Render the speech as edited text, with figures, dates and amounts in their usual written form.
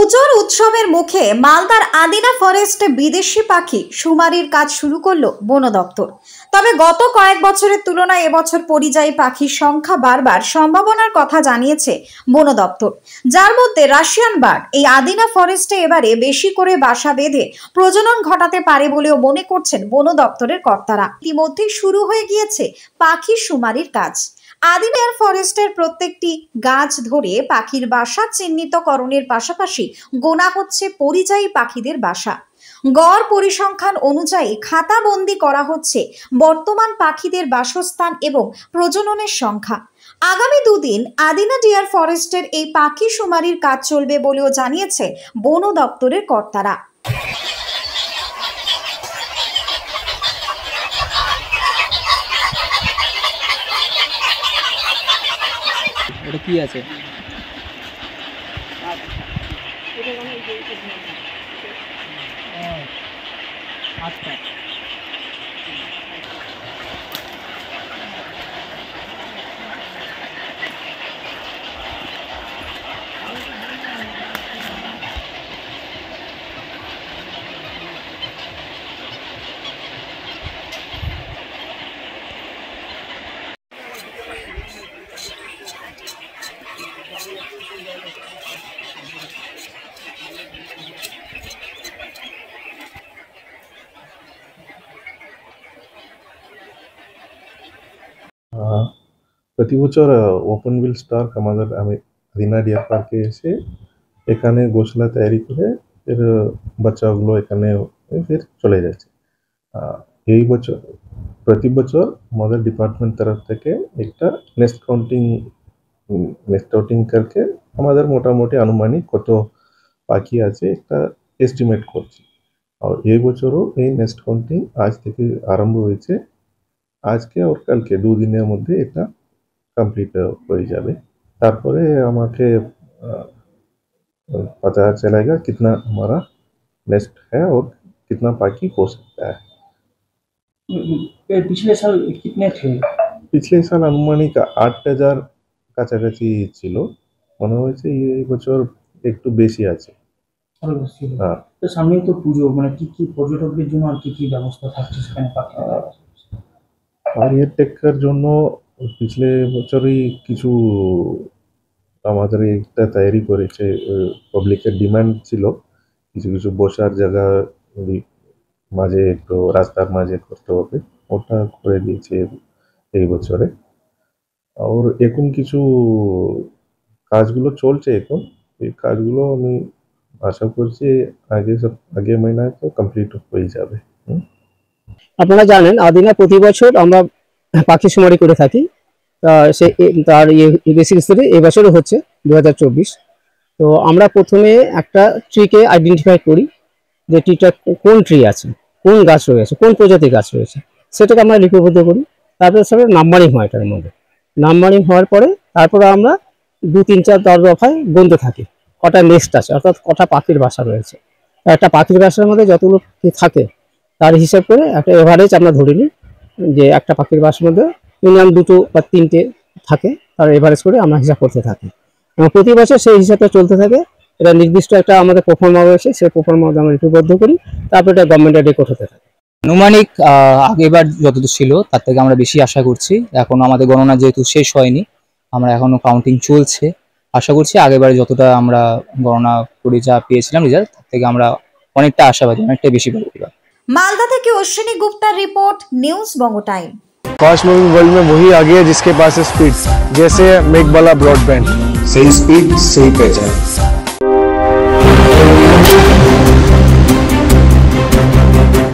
পুজোর উৎসবের মুখে মালদার আদিনা ফরেস্টে বিদেশি পাখি শুমারির কাজ শুরু করলো বন দপ্তর। তবে গত কয়েক বছরের তুলনায় এবছর পরিযায়ী পাখির সংখ্যা বাড়বার সম্ভাবনার কথা জানিয়েছে বন দপ্তর, যার মধ্যে রাশিয়ান বার্ড এই আদিনা ফরেস্টে এবারে বেশি করে বাসা বেঁধে প্রজনন ঘটাতে পারে বলেও মনে করছেন বন দপ্তরের কর্তারা। ইতিমধ্যেই শুরু হয়ে গিয়েছে পাখি শুমারির কাজ। আদিনা ফরেস্টের প্রত্যেকটি গাছ ধরে পাখির বাসা চিহ্নিতকরণের পাশাপাশি গোনা হচ্ছে পরিযায়ী পাখিদের বাসা। গড় পরিসংখ্যান অনুযায়ী খাতাবন্দি করা হচ্ছে বর্তমান পাখিদের বাসস্থান এবং প্রজননের সংখ্যা। আগামী দুদিন আদিনা ডিয়ার ফরেস্টের এই পাখি শুমারির কাজ চলবে বলেও জানিয়েছে বন দপ্তরের কর্তারা। এটা কি আছে? আচ্ছা, প্রতি বছর ওপেন বিল স্টার্ক আমাদের আদিনা ডিয়ার পার্কে এসে এখানে ঘোষলা তৈরি করে ফের বাচ্চাগুলো এখানে ফের চলে যাচ্ছে। এই বছর প্রতি বছর আমাদের ডিপার্টমেন্ট তরফ থেকে একটা নেস্ট কাউন্টিং করকে আমাদের মোটামুটি আনুমানিক কত পাখি আছে একটা এস্টিমেট করছি। আর এই বছরও এই নেস্ট কাউন্টিং আজ থেকে আরম্ভ হয়েছে। আজকে और কালকে দুদিনের মধ্যে এটা কমপ্লিট হয়ে যাবে। তারপরে আমাকে पता चलेगा कितना हमारा नेस्ट है और कितना पाखी हो सकता है। पिछले साल कितने थे? पिछले साल अनुमानिक 8000 কাছাকাছি ছিল, মনে হয়েছে এই বছর একটু বেশি আছে। হ্যাঁ, তো সামনে তো পুজো, মানে কি কি পর্যটকদের জন্য আর কি কি ব্যবস্থা থাকছে সেখানে পাখি আর এর টেকার জন্য পিছলে বছরই কিছু আমাদের একটা তৈরি করেছে। পাবলিকের ডিমান্ড ছিল কিছু কিছু বসার জায়গা মাঝে একটু রাস্তার মাঝে করতে হবে, ওটা করে দিয়েছে এই বছরে। আর এখন কিছু কাজগুলো চলছে, এখন এই কাজগুলো আমি আশা করছি আগে মহিনায় তো কমপ্লিট হয়ে যাবে। আপনারা জানেন আদিনা প্রতি বছর আমরা পাখি শুমারি করে থাকি। তার বেসিক স্তরে এবছরও হচ্ছে 2024। তো আমরা প্রথমে একটা ট্রিকে আইডেন্টিফাই করি যে ট্রিটা কোন ট্রি আছে, কোন গাছ রয়েছে, কোন প্রজাতির গাছ রয়েছে, সেটাকে আমরা লিপিবদ্ধ করি। তারপরে সেটা নাম্বারিং হয়, এটার মধ্যে নাম্বারিং হওয়ার পরে তারপরে আমরা 2, 3, 4, 10 দফায় গুনতে থাকি কটা নেস্ট আছে, অর্থাৎ কটা পাখির বাসা রয়েছে। একটা পাখির বাসার মধ্যে যতগুলো থাকে তার হিসাব করে একটা এভারেজ আমরা ধরে নিই যে একটা পাখির বাসার মধ্যে মিনিমাম 2 বা 3টে থাকে, তার এভারেজ করে আমরা হিসাব করতে থাকি এবং প্রতি বছর সেই হিসাবটা চলতে থাকে। এটা নির্দিষ্ট একটা আমাদের প্রফর্মা রয়েছে, সেই প্রফর্মা আমরা লিপিবদ্ধ করি, তারপরে এটা গভর্নমেন্টের রেকর্ড হতে থাকে। আনুমানিক আগেবার যতদূর ছিল তার থেকে আমরা বেশি আশা করছি। এখনো আমাদের গণনা যেহেতু শেষ হয়নি, আমরা এখনো কাউন্টিং চলছে। আশা করছি আগেবারে যতটা আমরা গণনা করে যা পেয়েছিলাম রেজাল্ট, তার থেকে আমরা অনেকটা আশাবাদী, অনেকটা বেশি পাবো। মালদা থেকে অশ্বিনী গুপ্তার রিপোর্ট, নিউজ বঙ্গ টাইম। फास्ट मूविंग वर्ल्ड में वही आगे है जिसके पास है स्पीड, जैसे मेघबाला ब्रॉडबैंड। सही स्पीड, सही पहचान।